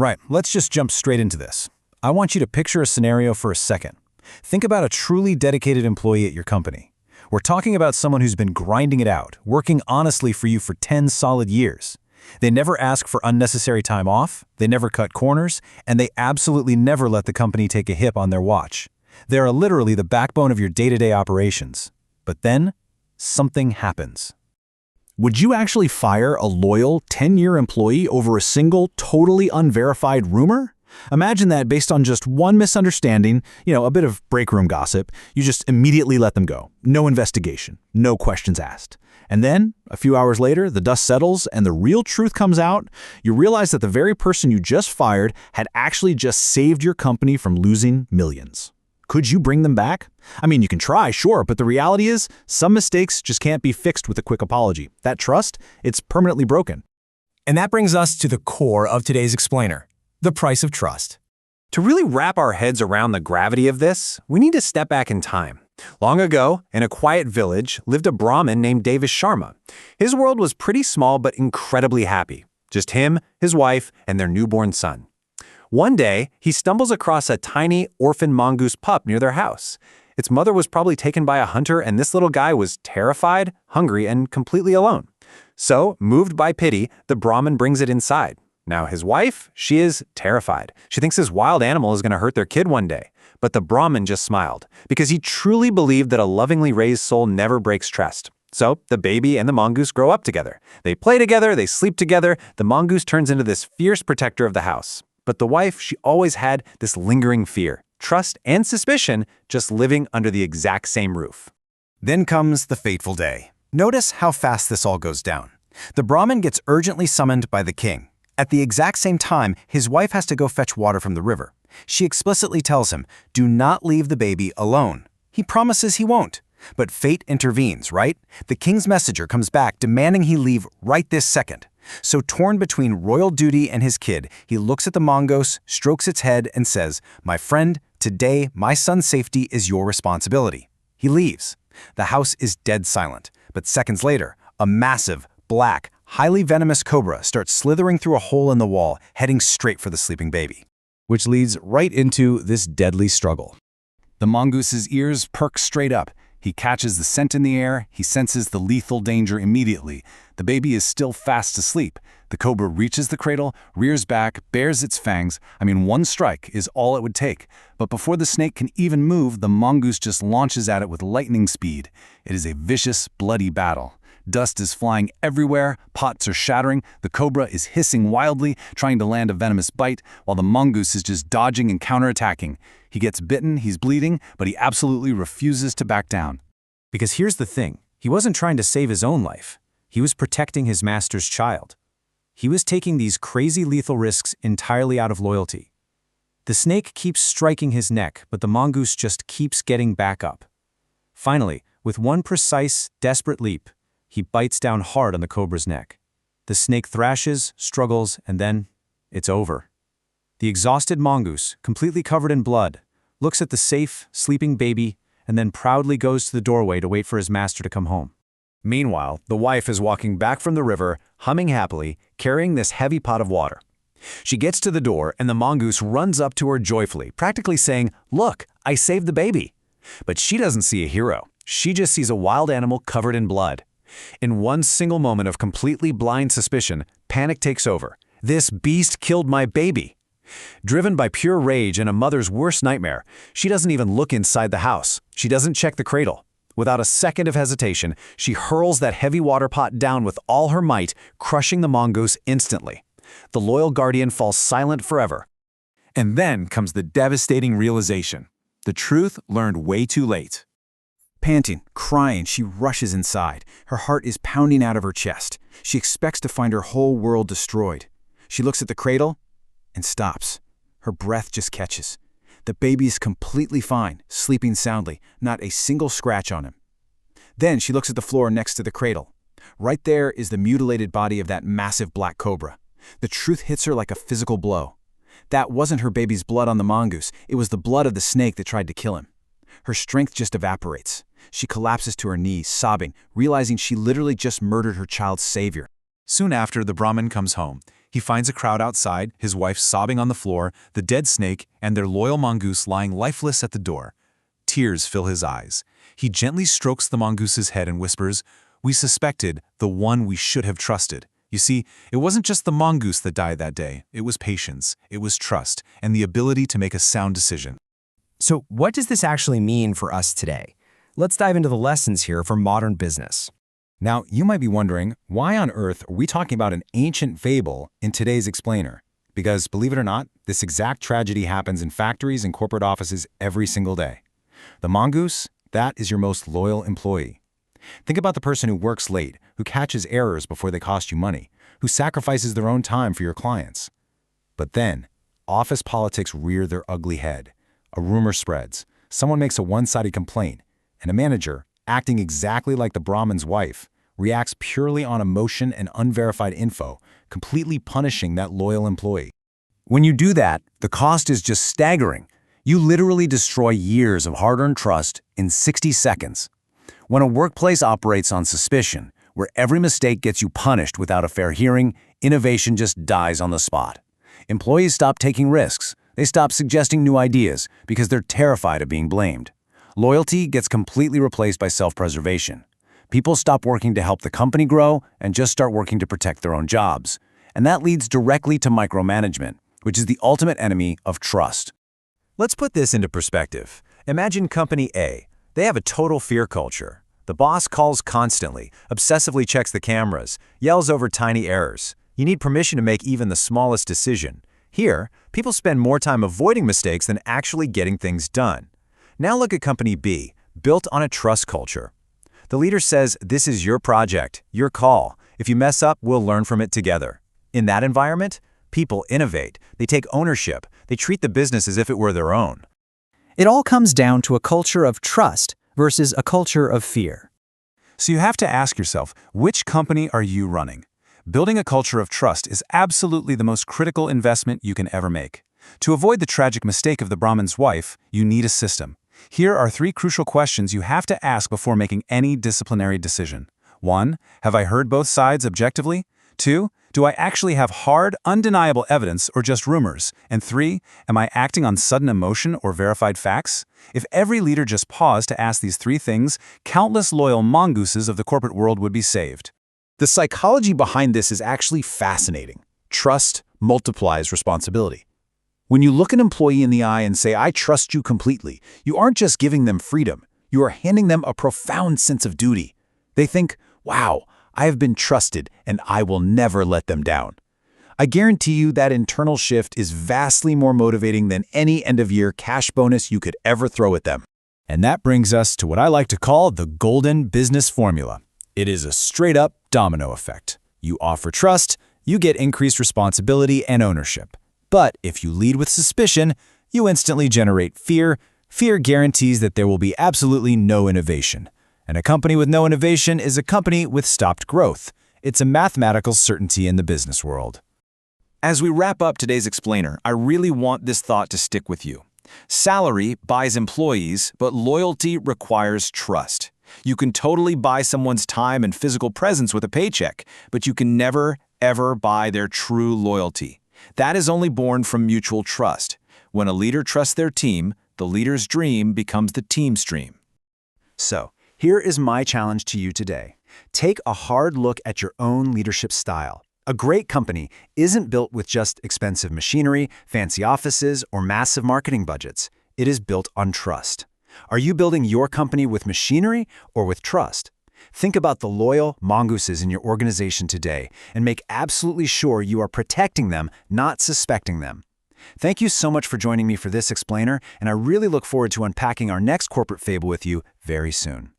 Right, let's just jump straight into this. I want you to picture a scenario for a second. Think about a truly dedicated employee at your company. We're talking about someone who's been grinding it out, working honestly for you for 10 solid years. They never ask for unnecessary time off, they never cut corners, and they absolutely never let the company take a hit on their watch. They are literally the backbone of your day-to-day operations. But then, something happens. Would you actually fire a loyal 10-year employee over a single, totally unverified rumor? Imagine that based on just one misunderstanding, a bit of break room gossip, you just immediately let them go. No investigation, no questions asked. And then, a few hours later, the dust settles and the real truth comes out. You realize that the very person you just fired had actually just saved your company from losing millions. Could you bring them back? I mean, you can try, sure, but the reality is, some mistakes just can't be fixed with a quick apology. That trust, it's permanently broken. And that brings us to the core of today's explainer, the price of trust. To really wrap our heads around the gravity of this, we need to step back in time. Long ago, in a quiet village, lived a Brahmin named Davis Sharma. His world was pretty small but incredibly happy. Just him, his wife, and their newborn son. One day, he stumbles across a tiny orphan mongoose pup near their house. Its mother was probably taken by a hunter, and this little guy was terrified, hungry, and completely alone. So, moved by pity, the Brahmin brings it inside. Now, his wife, she is terrified. She thinks this wild animal is going to hurt their kid one day. But the Brahmin just smiled, because he truly believed that a lovingly raised soul never breaks trust. So, the baby and the mongoose grow up together. They play together, they sleep together. The mongoose turns into this fierce protector of the house. But the wife, she always had this lingering fear, trust, and suspicion just living under the exact same roof. Then comes the fateful day. Notice how fast this all goes down. The Brahmin gets urgently summoned by the king. At the exact same time, his wife has to go fetch water from the river. She explicitly tells him, do not leave the baby alone. He promises he won't. But fate intervenes, right? The king's messenger comes back demanding he leave right this second. So torn between royal duty and his kid, he looks at the mongoose, strokes its head, and says, my friend, today my son's safety is your responsibility. He leaves. The house is dead silent. But seconds later, a massive, black, highly venomous cobra starts slithering through a hole in the wall, heading straight for the sleeping baby. Which leads right into this deadly struggle. The mongoose's ears perk straight up. He catches the scent in the air, he senses the lethal danger immediately. The baby is still fast asleep. The cobra reaches the cradle, rears back, bares its fangs. One strike is all it would take. But before the snake can even move, the mongoose just launches at it with lightning speed. It is a vicious, bloody battle. Dust is flying everywhere, pots are shattering, the cobra is hissing wildly, trying to land a venomous bite, while the mongoose is just dodging and counterattacking. He gets bitten, he's bleeding, but he absolutely refuses to back down. Because here's the thing, he wasn't trying to save his own life. He was protecting his master's child. He was taking these crazy lethal risks entirely out of loyalty. The snake keeps striking his neck, but the mongoose just keeps getting back up. Finally, with one precise, desperate leap, he bites down hard on the cobra's neck. The snake thrashes, struggles, and then it's over. The exhausted mongoose, completely covered in blood, looks at the safe, sleeping baby and then proudly goes to the doorway to wait for his master to come home. Meanwhile, the wife is walking back from the river, humming happily, carrying this heavy pot of water. She gets to the door and the mongoose runs up to her joyfully, practically saying, look, I saved the baby. But she doesn't see a hero. She just sees a wild animal covered in blood. In one single moment of completely blind suspicion, panic takes over. This beast killed my baby. Driven by pure rage and a mother's worst nightmare, she doesn't even look inside the house. She doesn't check the cradle. Without a second of hesitation, she hurls that heavy water pot down with all her might, crushing the mongoose instantly. The loyal guardian falls silent forever. And then comes the devastating realization. The truth learned way too late. Panting, crying, she rushes inside. Her heart is pounding out of her chest. She expects to find her whole world destroyed. She looks at the cradle and stops. Her breath just catches. The baby is completely fine, sleeping soundly, not a single scratch on him. Then she looks at the floor next to the cradle. Right there is the mutilated body of that massive black cobra. The truth hits her like a physical blow. That wasn't her baby's blood on the mongoose. It was the blood of the snake that tried to kill him. Her strength just evaporates. She collapses to her knees, sobbing, realizing she literally just murdered her child's savior. Soon after the Brahmin comes home, He finds a crowd outside, his wife sobbing on the floor, the dead snake, and their loyal mongoose lying lifeless at the door. Tears fill his eyes. He gently strokes the mongoose's head and whispers, "We suspected, the one we should have trusted." You see, it wasn't just the mongoose that died that day. It was patience, it was trust, and the ability to make a sound decision. So what does this actually mean for us today? Let's dive into the lessons here for modern business. Now, you might be wondering, why on earth are we talking about an ancient fable in today's explainer? Because, believe it or not, this exact tragedy happens in factories and corporate offices every single day. The mongoose, that is your most loyal employee. Think about the person who works late, who catches errors before they cost you money, who sacrifices their own time for your clients. But then, office politics rear their ugly head. A rumor spreads, someone makes a one-sided complaint, and a manager, acting exactly like the Brahmin's wife, reacts purely on emotion and unverified info, completely punishing that loyal employee. When you do that, the cost is just staggering. You literally destroy years of hard-earned trust in 60 seconds. When a workplace operates on suspicion, where every mistake gets you punished without a fair hearing, innovation just dies on the spot. Employees stop taking risks. They stop suggesting new ideas because they're terrified of being blamed. Loyalty gets completely replaced by self-preservation. People stop working to help the company grow and just start working to protect their own jobs. And that leads directly to micromanagement, which is the ultimate enemy of trust. Let's put this into perspective. Imagine Company A. They have a total fear culture. The boss calls constantly, obsessively checks the cameras, yells over tiny errors. You need permission to make even the smallest decision. Here, people spend more time avoiding mistakes than actually getting things done. Now look at Company B, built on a trust culture. The leader says, "This is your project, your call. If you mess up, we'll learn from it together." In that environment, people innovate. They take ownership. They treat the business as if it were their own. It all comes down to a culture of trust versus a culture of fear. So you have to ask yourself, which company are you running? Building a culture of trust is absolutely the most critical investment you can ever make. To avoid the tragic mistake of the Brahmin's wife, you need a system. Here are 3 crucial questions you have to ask before making any disciplinary decision. 1. Have I heard both sides objectively? 2. Do I actually have hard, undeniable evidence or just rumors? And 3. Am I acting on sudden emotion or verified facts? If every leader just paused to ask these 3 things, countless loyal mongooses of the corporate world would be saved. The psychology behind this is actually fascinating. Trust multiplies responsibility. When you look an employee in the eye and say, "I trust you completely," you aren't just giving them freedom, you are handing them a profound sense of duty. They think, "Wow, I have been trusted and I will never let them down." I guarantee you that internal shift is vastly more motivating than any end-of-year cash bonus you could ever throw at them. And that brings us to what I like to call the golden business formula. It is a straight-up domino effect. You offer trust, you get increased responsibility and ownership. But if you lead with suspicion, you instantly generate fear. Fear guarantees that there will be absolutely no innovation. And a company with no innovation is a company with stopped growth. It's a mathematical certainty in the business world. As we wrap up today's explainer, I really want this thought to stick with you. Salary buys employees, but loyalty requires trust. You can totally buy someone's time and physical presence with a paycheck, but you can never, ever buy their true loyalty. That is only born from mutual trust. When a leader trusts their team, the leader's dream becomes the team's dream. So, here is my challenge to you today. Take a hard look at your own leadership style. A great company isn't built with just expensive machinery, fancy offices, or massive marketing budgets. It is built on trust. Are you building your company with machinery or with trust? Think about the loyal mongooses in your organization today and make absolutely sure you are protecting them, not suspecting them. Thank you so much for joining me for this explainer, and I really look forward to unpacking our next corporate fable with you very soon.